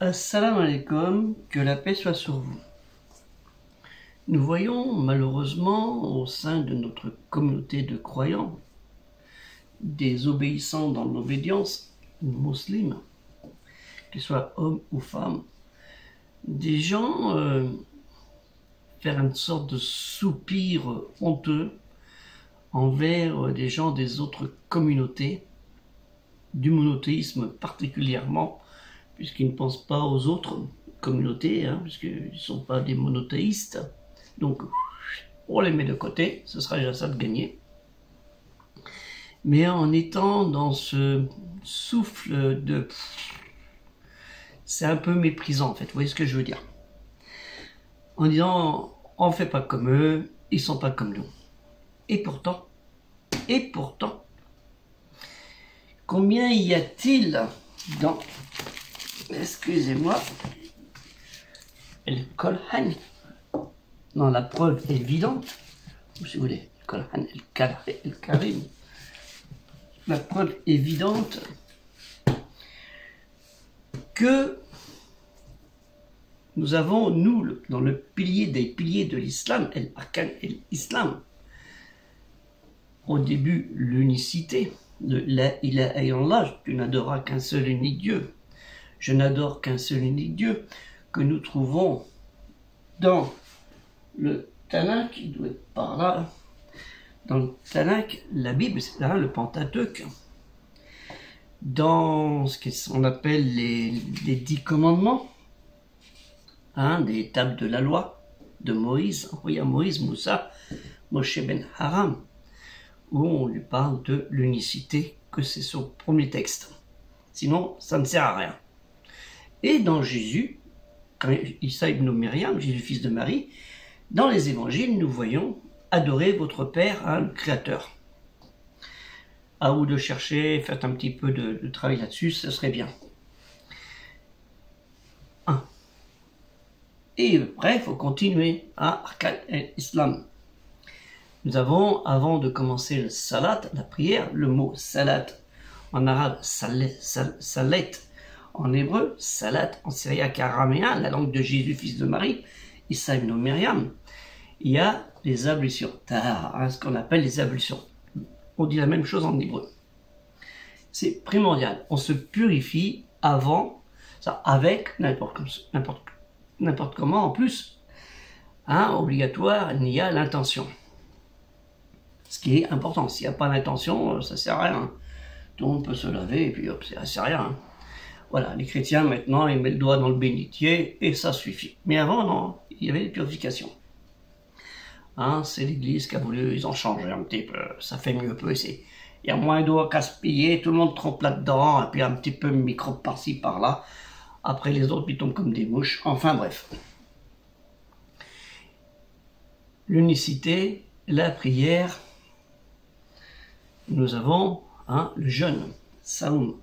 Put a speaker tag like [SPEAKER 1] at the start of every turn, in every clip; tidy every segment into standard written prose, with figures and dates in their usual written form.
[SPEAKER 1] Assalamu alaikum, que la paix soit sur vous. Nous voyons malheureusement au sein de notre communauté de croyants des obéissants dans l'obédience musulmane, qu'ils soient hommes ou femmes, des gens faire une sorte de soupir honteux envers des gens des autres communautés, du monothéisme particulièrement, puisqu'ils ne pensent pas aux autres communautés, puisqu'ils ne sont pas des monothéistes. Donc, on les met de côté, ce sera déjà ça de gagner. Mais en étant dans ce souffle de... C'est un peu méprisant, en fait, vous voyez ce que je veux dire. En disant, on ne fait pas comme eux, ils ne sont pas comme nous. Et pourtant, combien y a-t-il dans... Excusez-moi, le Coran, dans la preuve évidente, ou si vous voulez, le Coran, le Karim, la preuve évidente que nous avons, nous, dans le pilier des piliers de l'islam, l'arkan et l'islam, au début, l'unicité, de la ilaha illallah, tu n'adoras qu'un seul unique Dieu. Je n'adore qu'un seul unique Dieu, que nous trouvons dans le Tanakh, il doit être par là, dans le Tanakh, la Bible, c'est là, le Pentateuque, dans ce qu'on appelle les 10 commandements, des tables de la loi de Moïse, envoyé à Moïse, Moussa, Moshe ben Haram, où on lui parle de l'unicité, que c'est son premier texte. Sinon, ça ne sert à rien. Et dans Jésus, quand Issa ibn Myriam, Jésus fils de Marie, dans les évangiles, nous voyons adorer votre Père, le Créateur. À vous de chercher, faites un petit peu de travail là-dessus, ce serait bien. Et après, il faut continuer à Arkan et Islam. Nous avons, avant de commencer le salat, la prière, le mot salat en arabe, salet, en hébreu, salat en syriaque araméen, la langue de Jésus, fils de Marie, Issa ibn Myriam, il y a les ablutions, ce qu'on appelle les ablutions. On dit la même chose en hébreu. C'est primordial. On se purifie avant, ça, avec n'importe comment en plus. Obligatoire, il y a l'intention. Ce qui est important. S'il n'y a pas d'intention, ça ne sert à rien. Tout le monde peut se laver et puis hop, ça ne sert à rien. Voilà, les chrétiens maintenant, ils mettent le doigt dans le bénitier et ça suffit. Mais avant, non, il y avait des purifications. C'est l'église qui a voulu, ils ont changé un petit peu, ça fait mieux peu. Il y a moins d'eau à gaspiller, tout le monde trempe là-dedans, et puis un petit peu de microbes par-ci, par-là. Après les autres, ils tombent comme des mouches. Enfin bref. L'unicité, la prière, nous avons le jeûne, saoum.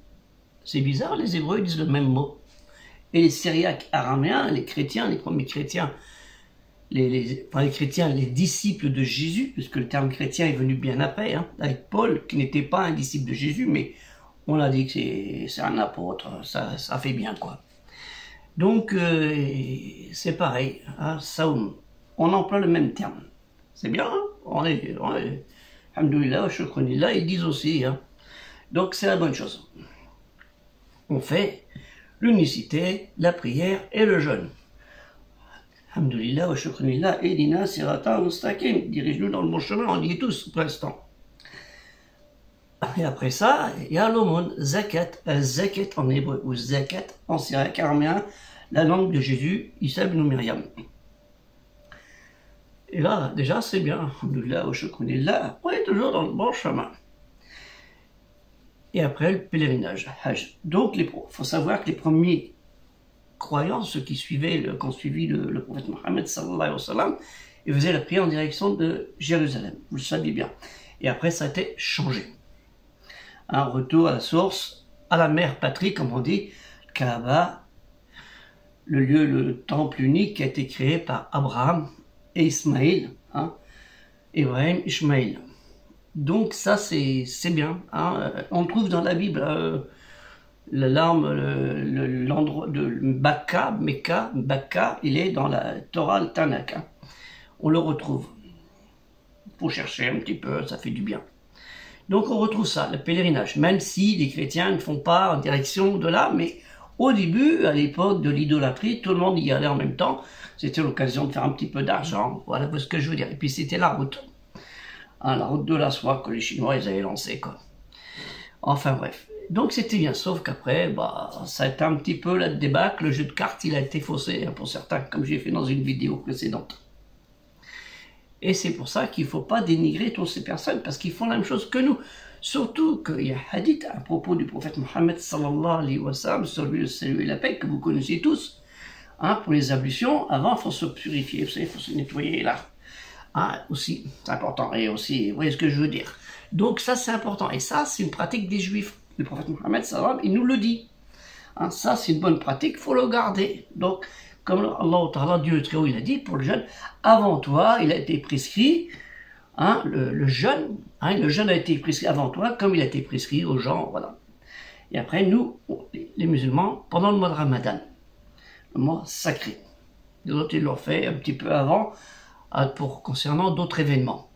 [SPEAKER 1] C'est bizarre, les Hébreux disent le même mot. Et les Syriaques araméens, les chrétiens, les premiers chrétiens, les chrétiens, les disciples de Jésus, puisque le terme chrétien est venu bien après, avec Paul, qui n'était pas un disciple de Jésus, mais on a dit que c'est un apôtre, ça fait bien quoi. Donc c'est pareil, saoum, on emploie le même terme. C'est bien, on est alhamdoulilah, shukranillah, ils disent aussi. Donc c'est la bonne chose. On fait l'unicité, la prière et le jeûne. Alhamdoulilah wa shukranillah, edina sirata mustaqim, dirige-nous dans le bon chemin, on y est tous pour l'instant. Et après ça, il y a l'aumône, zakat, zakat en hébreu, ou zakat en syriaque araméen, la langue de Jésus, Issa ibn Myriam. Et là, déjà, c'est bien, alhamdoulilah wa shukranillah, on est toujours dans le bon chemin. Et après, le pèlerinage, Hajj. Donc, il faut savoir que les premiers croyants, ceux qui ont suivi le prophète Mohammed sallallahu alayhi wa sallam, ils faisaient la prière en direction de Jérusalem, vous le saviez bien. Et après, ça a été changé. Un retour à la source, à la mère patrie, comme on dit, Kaaba, le temple unique qui a été créé par Abraham et Ismaïl, Ibrahim, Ishmaïl. Donc ça, c'est bien. On le trouve dans la Bible l'arme, l'endroit de Mecca, il est dans la Torah, le Tanakh. Hein. On le retrouve. Il faut chercher un petit peu, ça fait du bien. Donc on retrouve ça, le pèlerinage, même si les chrétiens ne font pas en direction de là, mais au début, à l'époque de l'idolâtrie, tout le monde y allait en même temps. C'était l'occasion de faire un petit peu d'argent, voilà ce que je veux dire. Et puis c'était la route. Hein, la route de la soie que les Chinois ils avaient lancée, quoi. Enfin bref. Donc c'était bien, sauf qu'après, bah, ça a été un petit peu la débâcle. Le jeu de cartes, il a été faussé, hein, pour certains, comme j'ai fait dans une vidéo précédente. Et c'est pour ça qu'il ne faut pas dénigrer toutes ces personnes, parce qu'ils font la même chose que nous. Surtout qu'il y a un hadith à propos du prophète Mohammed sallallahu alayhi wa sallam, sur lui le salut et la paix, que vous connaissez tous. Hein, pour les ablutions, avant, il faut se purifier, vous savez, il faut se nettoyer là. Hein, aussi, c'est important. Et aussi, vous voyez ce que je veux dire. Donc ça, c'est important. Et ça, c'est une pratique des Juifs. Le prophète Mohammed sallallahu alayhi wa sallam, il nous le dit. Hein, ça, c'est une bonne pratique, il faut le garder. Donc, comme Allah Ta'ala, Dieu très haut, il a dit pour le jeûne, avant toi, il a été prescrit, hein, le jeûne a été prescrit avant toi, comme il a été prescrit aux gens, voilà. Et après, nous, les musulmans, pendant le mois de Ramadan, le mois sacré, les autres, ils l'ont fait un petit peu avant, concernant d'autres événements.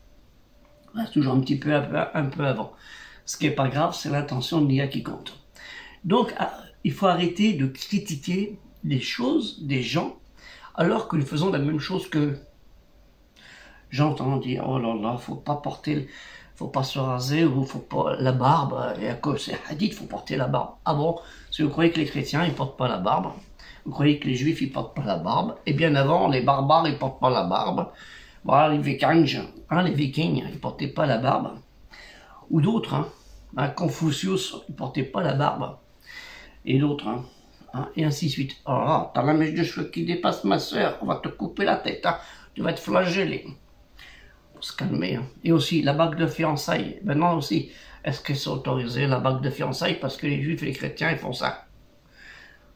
[SPEAKER 1] C'est toujours un peu avant. Ce qui n'est pas grave, c'est l'intention de l'IA qui compte. Donc, il faut arrêter de critiquer les choses des gens, alors que nous faisons la même chose qu'eux. J'entends dire, oh là là, faut pas se raser, ou faut pas la barbe, et à cause c'est hadith, faut porter la barbe. Ah bon, si vous croyez que les chrétiens, ils portent pas la barbe, vous croyez que les juifs, ils portent pas la barbe, et bien avant, les barbares, ils portent pas la barbe, voilà, les vikings, ils portaient pas la barbe, ou d'autres, Confucius, il portait pas la barbe, et d'autres, et ainsi de suite. Alors là, t'as la mèche de cheveux qui dépasse, ma soeur, on va te couper la tête, tu vas être flagellé. Faut se calmer. Et aussi, la bague de fiançailles. Maintenant aussi, est-ce que c'est autorisé, la bague de fiançailles, parce que les juifs et les chrétiens, ils font ça?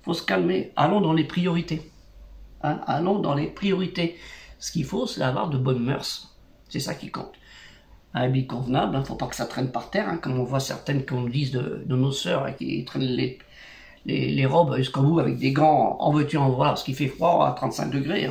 [SPEAKER 1] Faut se calmer. Allons dans les priorités. Allons dans les priorités. Ce qu'il faut, c'est avoir de bonnes mœurs. C'est ça qui compte. Un habit convenable, faut pas que ça traîne par terre, comme on voit certaines qu'on disent de nos sœurs, qui traînent les robes jusqu'au bout avec des gants en veux-tu en voilà, parce qu'il fait froid à 35 degrés.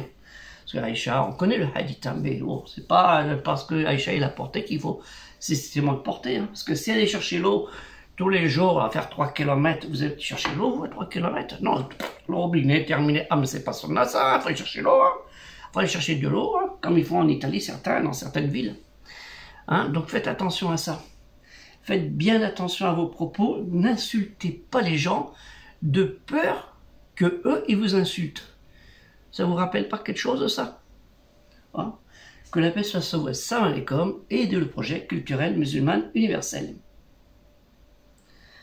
[SPEAKER 1] Parce que Aïcha, on connaît le hadith, mais bon, c'est pas parce que Aïcha il a porté qu'il faut systématiquement le porter. Parce que si elle est chercher l'eau tous les jours à faire 3 km, vous allez chercher l'eau, vous, à 3 km. Non, le robinet terminé. Ah, mais c'est pas ça, il faut aller chercher l'eau. Il faut aller chercher de l'eau, comme ils font en Italie, dans certaines villes. Donc faites attention à ça. Faites bien attention à vos propos. N'insultez pas les gens de peur que eux, ils vous insultent. Ça vous rappelle pas quelque chose de ça? Que la paix soit sur vous. Salam alaikum et de le projet culturel musulman universel.